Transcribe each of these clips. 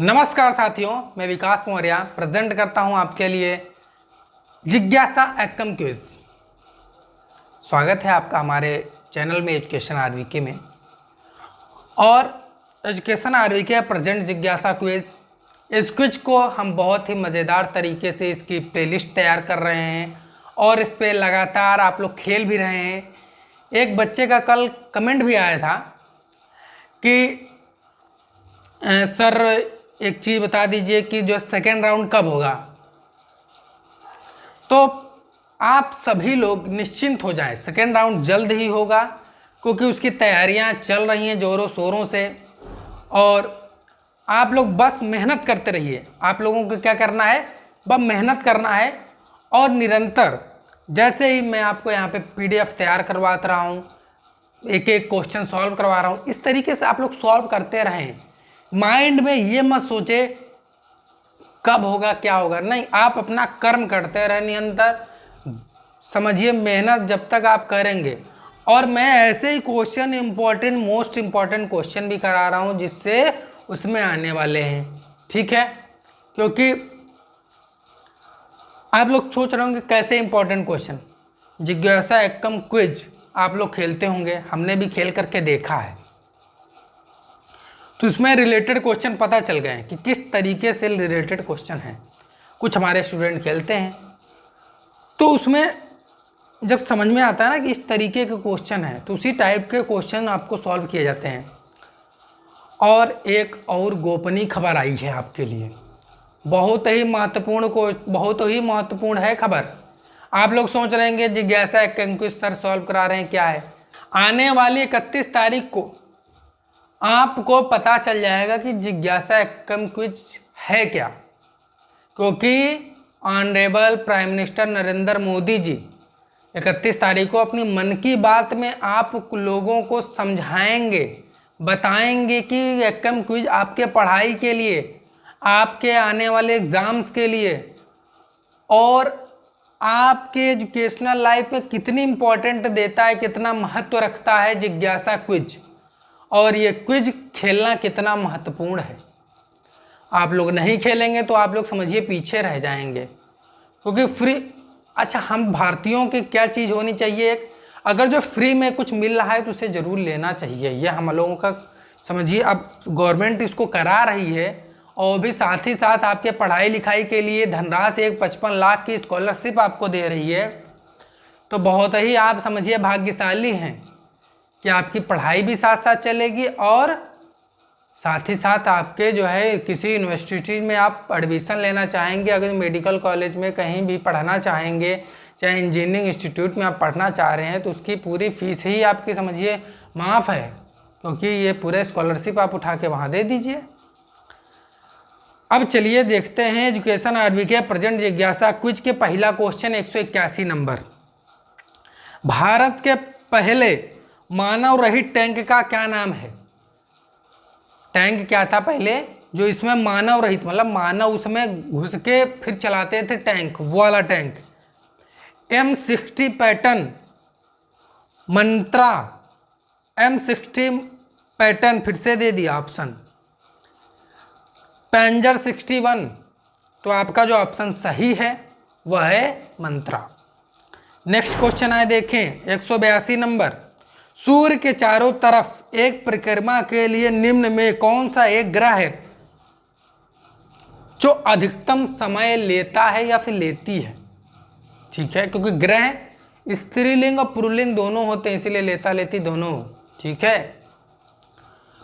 नमस्कार साथियों, मैं विकास मौर्य प्रेजेंट करता हूं आपके लिए जिज्ञासा एक्कम क्विज। स्वागत है आपका हमारे चैनल में एजुकेशन आरवीके में। और एजुकेशन आरवीके प्रेजेंट जिज्ञासा क्विज, इस क्विज को हम बहुत ही मज़ेदार तरीके से इसकी प्लेलिस्ट तैयार कर रहे हैं और इस पर लगातार आप लोग खेल भी रहे हैं। एक बच्चे का कल कमेंट भी आया था कि सर एक चीज़ बता दीजिए कि जो सेकेंड राउंड कब होगा। तो आप सभी लोग निश्चिंत हो जाएं, सेकेंड राउंड जल्द ही होगा क्योंकि उसकी तैयारियां चल रही हैं ज़ोरों शोरों से। और आप लोग बस मेहनत करते रहिए। आप लोगों को क्या करना है, बस मेहनत करना है और निरंतर, जैसे ही मैं आपको यहाँ पे PDF तैयार करवाता रहा हूँ, एक एक क्वेश्चन सॉल्व करवा रहा हूँ, इस तरीके से आप लोग सॉल्व करते रहें। माइंड में ये मत सोचे कब होगा क्या होगा, नहीं, आप अपना कर्म करते रहे निरंतर। समझिए, मेहनत जब तक आप करेंगे। और मैं ऐसे ही question important, most important question भी करा रहा हूँ जिससे उसमें आने वाले हैं, ठीक है। क्योंकि आप लोग सोच रहे होंगे कैसे इंपॉर्टेंट क्वेश्चन, जिज्ञासा एक्कम क्विज आप लोग खेलते होंगे, हमने भी खेल करके देखा है। तो इसमें रिलेटेड क्वेश्चन पता चल गए हैं कि किस तरीके से रिलेटेड क्वेश्चन हैं। कुछ हमारे स्टूडेंट खेलते हैं तो उसमें जब समझ में आता है ना कि इस तरीके के क्वेश्चन हैं, तो उसी टाइप के क्वेश्चन आपको सॉल्व किए जाते हैं। और एक और गोपनीय खबर आई है आपके लिए, बहुत ही महत्वपूर्ण है खबर। आप लोग सोच रहे हैं जिज्ञासा एक्कम क्विज सर सॉल्व करा रहे हैं, क्या है। आने वाली 31 तारीख को आपको पता चल जाएगा कि जिज्ञासा एक्कम क्विज है क्या। क्योंकि honourable prime minister Narendra Modi ji 31 तारीख को अपनी मन की बात में आप लोगों को समझाएंगे, बताएंगे कि एक्कम क्विज आपके पढ़ाई के लिए, आपके आने वाले एग्ज़ाम्स के लिए और आपके एजुकेशनल लाइफ में कितनी इम्पोर्टेंट देता है, कितना महत्व रखता है जिज्ञासा क्विज, और ये क्विज खेलना कितना महत्वपूर्ण है। आप लोग नहीं खेलेंगे तो आप लोग समझिए पीछे रह जाएंगे। क्योंकि फ्री, अच्छा, हम भारतीयों की क्या चीज़ होनी चाहिए, एक अगर जो फ्री में कुछ मिल रहा है तो उसे ज़रूर लेना चाहिए। ये हम लोगों का समझिए, अब गवर्नमेंट इसको करा रही है और भी साथ ही साथ आपके पढ़ाई लिखाई के लिए धनराशि एक 55 लाख की स्कॉलरशिप आपको दे रही है। तो बहुत ही आप समझिए भाग्यशाली हैं कि आपकी पढ़ाई भी साथ साथ चलेगी और साथ ही साथ आपके जो है किसी यूनिवर्सिटी में आप एडमिशन लेना चाहेंगे, अगर मेडिकल कॉलेज में कहीं भी पढ़ना चाहेंगे, चाहे इंजीनियरिंग इंस्टीट्यूट में आप पढ़ना चाह रहे हैं, तो उसकी पूरी फीस ही आपकी समझिए माफ़ है, क्योंकि ये पूरे स्कॉलरशिप आप उठा के वहाँ दे दीजिए। अब चलिए देखते हैं एजुकेशन आरवीके प्रेजेंट जिज्ञासा क्विज के पहला क्वेश्चन 181 नंबर। भारत के पहले मानव रहित टैंक का क्या नाम है। टैंक क्या था पहले जो इसमें मानव रहित, मतलब मानव उसमें घुस के फिर चलाते थे टैंक, वो वाला टैंक। M60 पैटर्न, मंत्रा, M60 पैटर्न, फिर से दे दिया ऑप्शन, पैंजर 61। तो आपका जो ऑप्शन सही है वह है मंत्रा। नेक्स्ट क्वेश्चन आए देखें 182 नंबर। सूर्य के चारों तरफ एक परिक्रमा के लिए निम्न में कौन सा एक ग्रह है जो अधिकतम समय लेता है या फिर लेती है। ठीक है, क्योंकि ग्रह स्त्रीलिंग और पुल्लिंग दोनों होते हैं, इसीलिए लेता लेती दोनों। ठीक है,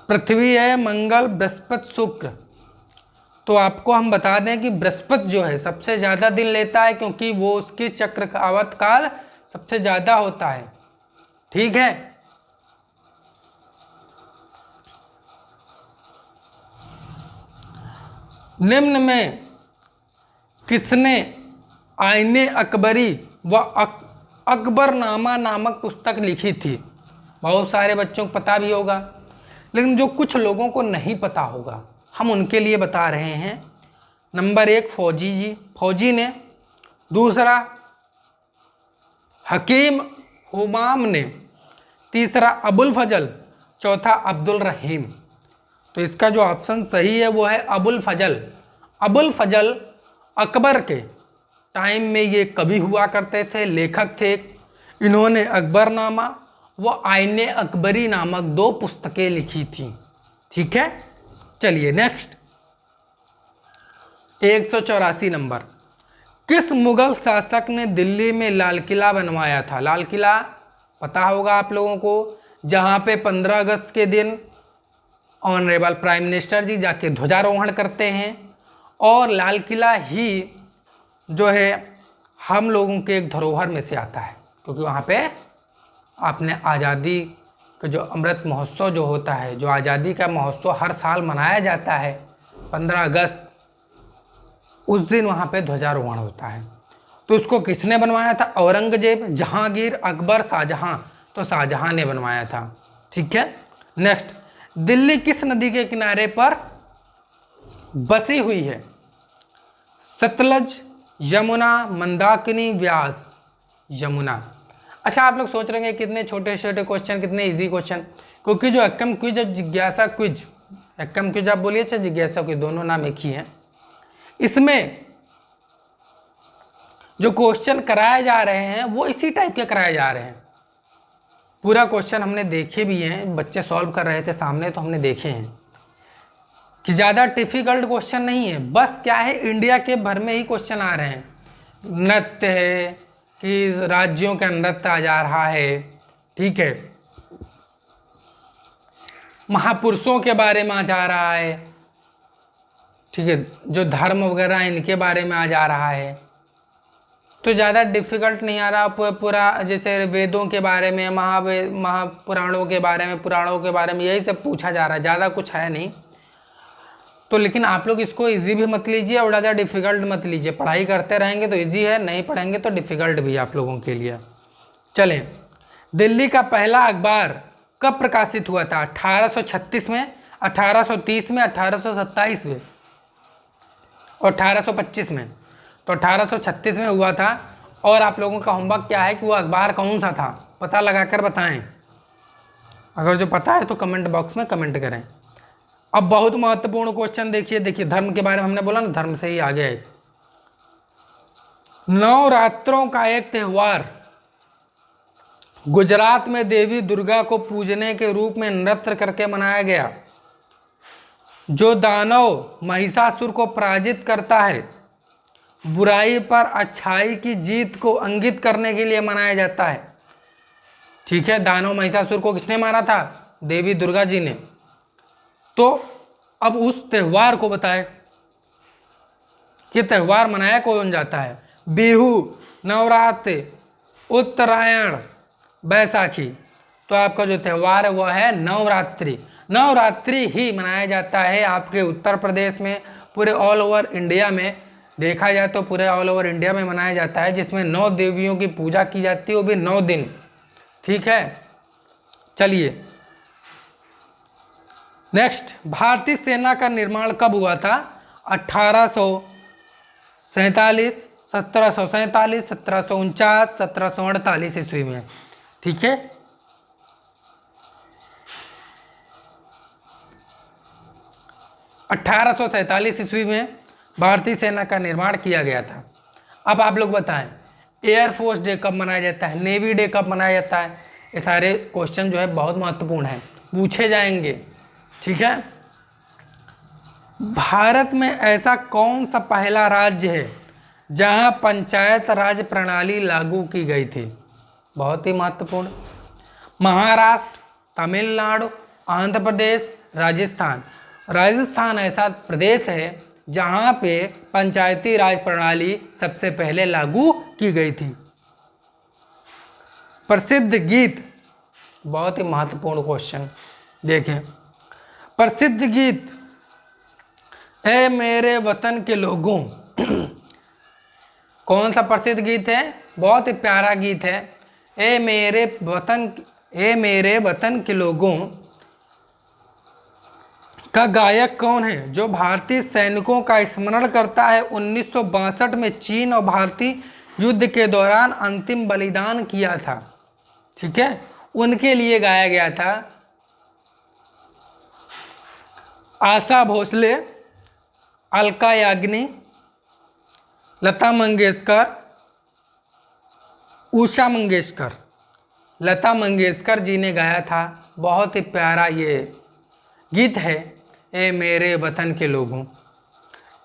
पृथ्वी है, मंगल, बृहस्पति, शुक्र। तो आपको हम बता दें कि बृहस्पति जो है सबसे ज़्यादा दिन लेता है, क्योंकि वो उसकी चक्र का आवर्तकाल सबसे ज़्यादा होता है। ठीक है, निम्न में किसने आईने अकबरी व अकबरनामा नामक पुस्तक लिखी थी। बहुत सारे बच्चों को पता भी होगा, लेकिन जो कुछ लोगों को नहीं पता होगा हम उनके लिए बता रहे हैं। नंबर 1 फौजी ने, दूसरा हकीम हुमाम ने, तीसरा अबुल फजल, चौथा अब्दुल रहीम। तो इसका जो ऑप्शन सही है वो है अबुल फजल। अबुल फजल अकबर के टाइम में ये कवि हुआ करते थे, लेखक थे। इन्होंने अकबरनामा व आईने अकबरी नामक 2 पुस्तकें लिखी थी। ठीक है, चलिए नेक्स्ट 184 नंबर। किस मुगल शासक ने दिल्ली में लाल किला बनवाया था? लाल किला पता होगा आप लोगों को, जहां पे 15 अगस्त के दिन ऑनरेबल प्राइम मिनिस्टर जी जाके ध्वजारोहण करते हैं। और लाल किला ही जो है हम लोगों के एक धरोहर में से आता है, क्योंकि वहाँ पे आपने आज़ादी का जो अमृत महोत्सव जो होता है, जो आज़ादी का महोत्सव हर साल मनाया जाता है 15 अगस्त, उस दिन वहाँ पे ध्वजारोहण होता है। तो उसको किसने बनवाया था? औरंगजेब, जहांगीर, अकबर, शाहजहां। तो शाहजहां ने बनवाया था। ठीक है, नेक्स्ट, दिल्ली किस नदी के किनारे पर बसी हुई है? सतलज, यमुना, मंदाकिनी, व्यास। यमुना। अच्छा, आप लोग सोच रहे हैं कितने छोटे छोटे क्वेश्चन, कितने इजी क्वेश्चन, क्योंकि जो एक्कम क्विज और जिज्ञासा क्विज, एक्कम क्विज आप बोलिए चाहे जिज्ञासा क्विज, दोनों नाम एक ही हैं। इसमें जो क्वेश्चन कराए जा रहे हैं वो इसी टाइप के कराए जा रहे हैं। पूरा क्वेश्चन हमने देखे भी हैं, बच्चे सॉल्व कर रहे थे सामने, तो हमने देखे हैं कि ज़्यादा डिफिकल्ट क्वेश्चन नहीं है। बस क्या है, इंडिया के भर में ही क्वेश्चन आ रहे हैं। नृत्य है कि राज्यों का नृत्य आ जा रहा है, ठीक है, महापुरुषों के बारे में आ जा रहा है, ठीक है, जो धर्म वगैरह इनके बारे में आ जा रहा है। तो ज़्यादा डिफिकल्ट नहीं आ रहा। पूरा जैसे वेदों के बारे में, महापुराणों के बारे में, पुराणों के बारे में, यही सब पूछा जा रहा है, ज़्यादा कुछ है नहीं। तो लेकिन आप लोग इसको इजी भी मत लीजिए और ज़्यादा डिफिकल्ट मत लीजिए। पढ़ाई करते रहेंगे तो इजी है, नहीं पढ़ेंगे तो डिफिकल्ट भी है आप लोगों के लिए। चलें, दिल्ली का पहला अखबार कब प्रकाशित हुआ था? 1836 में, 1830 में, 1827 में और 1825 में। तो 1836 में हुआ था। और आप लोगों का होमवर्क क्या है कि वो अखबार कौन सा था, पता लगाकर बताएं। अगर जो पता है तो कमेंट बॉक्स में कमेंट करें। अब बहुत महत्वपूर्ण क्वेश्चन देखिए, धर्म के बारे में हमने बोला ना, धर्म से ही आगे है। नवरात्रों का एक त्यौहार गुजरात में देवी दुर्गा को पूजने के रूप में नृत्य करके मनाया गया, जो दानव महिषासुर को पराजित करता है। बुराई पर अच्छाई की जीत को इंगित करने के लिए मनाया जाता है। ठीक है, दानव महिषासुर को किसने मारा था? देवी दुर्गा जी ने। तो अब उस त्यौहार को बताएं कि त्यौहार मनाया कौन जाता है? बिहू, नवरात्र, उत्तरायण, बैसाखी। तो आपका जो त्यौहार है वह है नवरात्रि। नवरात्रि ही मनाया जाता है आपके उत्तर प्रदेश में, पूरे ऑल ओवर इंडिया में देखा जाए तो पूरे ऑल ओवर इंडिया में मनाया जाता है, जिसमें 9 देवियों की पूजा की जाती है, वो भी 9 दिन। ठीक है, चलिए नेक्स्ट, भारतीय सेना का निर्माण कब हुआ था? 1847, 1747, 1749, 1748 ईस्वी में। ठीक है, अठारह ईस्वी में भारतीय सेना का निर्माण किया गया था। अब आप लोग बताएं, एयरफोर्स डे कब मनाया जाता है? नेवी डे कब मनाया जाता है? ये सारे क्वेश्चन जो है बहुत महत्वपूर्ण है, पूछे जाएंगे। ठीक है, भारत में ऐसा कौन सा पहला राज्य है जहां पंचायत राज प्रणाली लागू की गई थी? बहुत ही महत्वपूर्ण। महाराष्ट्र, तमिलनाडु, आंध्र प्रदेश, राजस्थान। राजस्थान ऐसा प्रदेश है जहां पे पंचायती राज प्रणाली सबसे पहले लागू की गई थी। प्रसिद्ध गीत, बहुत ही महत्वपूर्ण क्वेश्चन देखें। प्रसिद्ध गीत है मेरे वतन के लोगों, कौन सा प्रसिद्ध गीत है? बहुत ही प्यारा गीत है, ए मेरे वतन के लोगों का गायक कौन है? जो भारतीय सैनिकों का स्मरण करता है, 1962 में चीन और भारतीय युद्ध के दौरान अंतिम बलिदान किया था। ठीक है, उनके लिए गाया गया था। आशा भोसले, अलका याग्निक, लता मंगेशकर, उषा मंगेशकर। लता मंगेशकर जी ने गाया था, बहुत ही प्यारा ये गीत है, ए मेरे वतन के लोगों।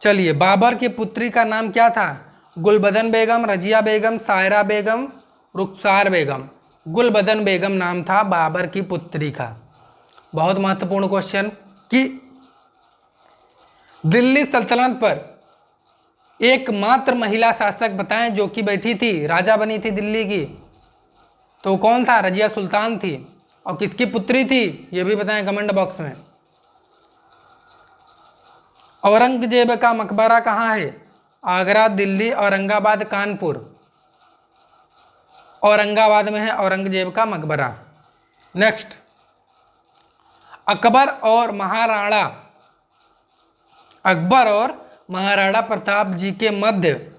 चलिए, बाबर की पुत्री का नाम क्या था? गुलबदन बेगम, रजिया बेगम, सायरा बेगम, रुखसार बेगम। गुलबदन बेगम नाम था बाबर की पुत्री का। बहुत महत्वपूर्ण क्वेश्चन कि दिल्ली सल्तनत पर एकमात्र महिला शासक बताएं जो कि बैठी थी, राजा बनी थी दिल्ली की, तो कौन था? रजिया सुल्तान थी। और किसकी पुत्री थी ये भी बताएं कमेंट बॉक्स में। औरंगजेब का मकबरा कहाँ है? आगरा, दिल्ली, औरंगाबाद, कानपुर। औरंगाबाद में है औरंगजेब का मकबरा। नेक्स्ट, अकबर और महाराणा प्रताप जी के मध्य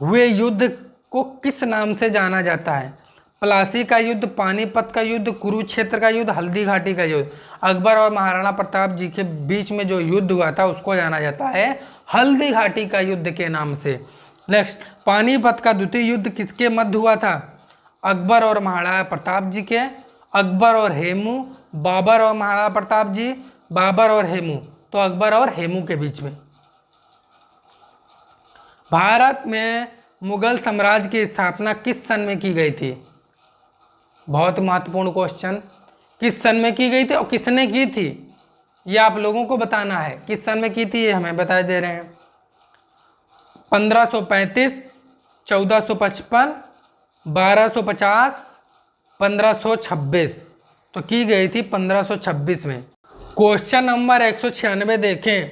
हुए युद्ध को किस नाम से जाना जाता है? प्लासी का युद्ध, पानीपत का युद्ध, कुरुक्षेत्र का युद्ध, हल्दी घाटी का युद्ध। अकबर और महाराणा प्रताप जी के बीच में जो युद्ध हुआ था उसको जाना जाता है हल्दी घाटी का युद्ध के नाम से। नेक्स्ट, पानीपत का द्वितीय युद्ध किसके मध्य हुआ था? अकबर और महाराणा प्रताप जी के। अकबर और हेमू, बाबर और महाराणा प्रताप जी, बाबर और हेमू, तो अकबर और हेमू के बीच में। भारत में मुगल साम्राज्य की स्थापना किस सन में की गई थी? बहुत महत्वपूर्ण क्वेश्चन, किस सन में की गई थी और किसने की थी ये आप लोगों को बताना है। किस सन में की थी ये हमें बता दे रहे हैं। 1535, 1455, 1250, 1526, तो की गई थी 1526 में। क्वेश्चन नंबर 196 देखें,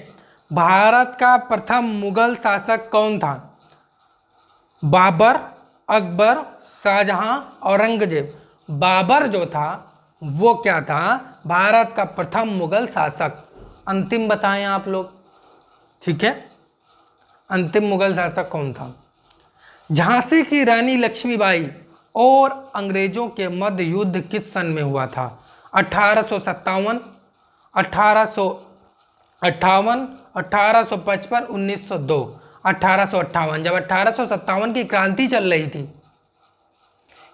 भारत का प्रथम मुगल शासक कौन था? बाबर, अकबर, शाहजहां, औरंगजेब। बाबर जो था वो क्या था? भारत का प्रथम मुगल शासक। अंतिम बताएं आप लोग, ठीक है, अंतिम मुगल शासक कौन था? झांसी की रानी लक्ष्मीबाई और अंग्रेजों के मध्य युद्ध किस सन में हुआ था? 1857, 1858, 1855, 1902। 1858, जब 1857 की क्रांति चल रही थी,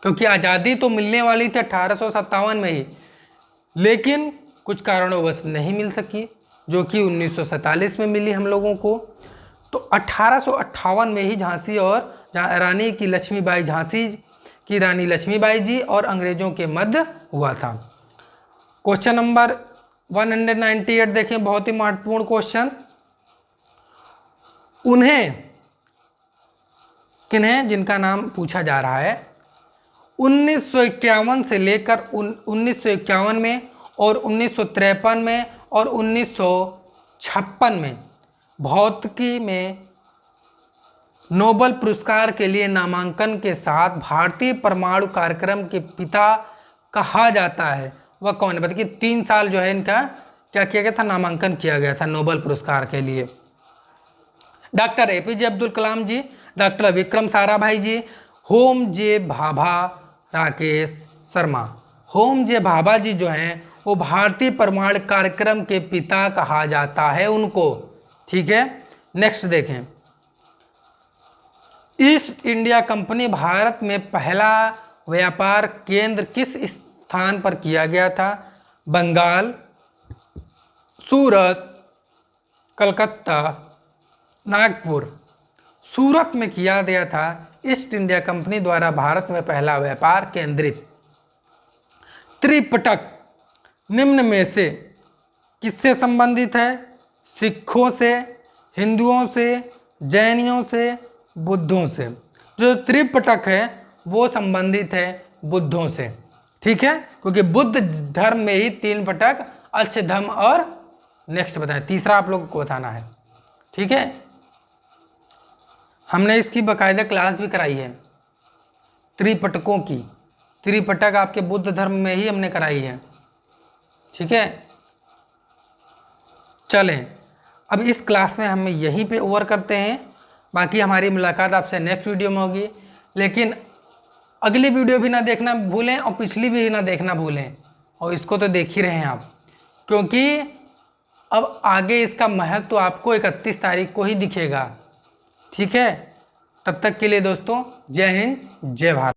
क्योंकि आज़ादी तो मिलने वाली थी 1857 में ही, लेकिन कुछ कारणोंवश नहीं मिल सकी, जो कि 1947 में मिली हम लोगों को। तो 1858 में ही झांसी और रानी की लक्ष्मीबाई, झांसी की रानी लक्ष्मीबाई जी और अंग्रेजों के मध्य हुआ था। क्वेश्चन नंबर 198 देखें, बहुत ही महत्वपूर्ण क्वेश्चन। किन्हें जिनका नाम पूछा जा रहा है, 1951 से लेकर 1951 में और 1953 में और 1956 में भौतिकी में नोबेल पुरस्कार के लिए नामांकन के साथ भारतीय परमाणु कार्यक्रम के पिता कहा जाता है, वह कौन है? बताइए। 3 साल जो है इनका क्या किया गया था? नामांकन किया गया था नोबेल पुरस्कार के लिए। डॉक्टर एपीजे अब्दुल कलाम जी, डॉक्टर विक्रम साराभाई जी, होमजे भाभा, राकेश शर्मा। होमजे भाभा जी जो हैं वो भारतीय परमाणु कार्यक्रम के पिता कहा जाता है उनको, ठीक है। नेक्स्ट देखें, ईस्ट इंडिया कंपनी भारत में पहला व्यापार केंद्र किस स्थान पर किया गया था? बंगाल, सूरत, कलकत्ता, नागपुर। सूरत में किया गया था ईस्ट इंडिया कंपनी द्वारा भारत में पहला व्यापार केंद्रित। त्रिपिटक निम्न में से किससे संबंधित है? सिखों से, हिंदुओं से, जैनियों से, बुद्धों से। जो त्रिपिटक है वो संबंधित है बुद्धों से, ठीक है, क्योंकि बुद्ध धर्म में ही 3 पिटक, अच्छे धर्म और नेक्स्ट बताएं, तीसरा आप लोगों को बताना है, ठीक है। हमने इसकी बाकायदा क्लास भी कराई है त्रिपिटकों की। त्रिपिटक आपके बुद्ध धर्म में ही हमने कराई है, ठीक है। चलें, अब इस क्लास में हम यहीं पे ओवर करते हैं। बाकी हमारी मुलाकात आपसे नेक्स्ट वीडियो में होगी, लेकिन अगली वीडियो भी ना देखना भूलें और पिछली भी ना देखना भूलें, और इसको तो देख ही रहे हैं आप, क्योंकि अब आगे इसका महत्व तो आपको 31 तारीख को ही दिखेगा। ठीक है, तब तक के लिए दोस्तों जय हिंद जय भारत।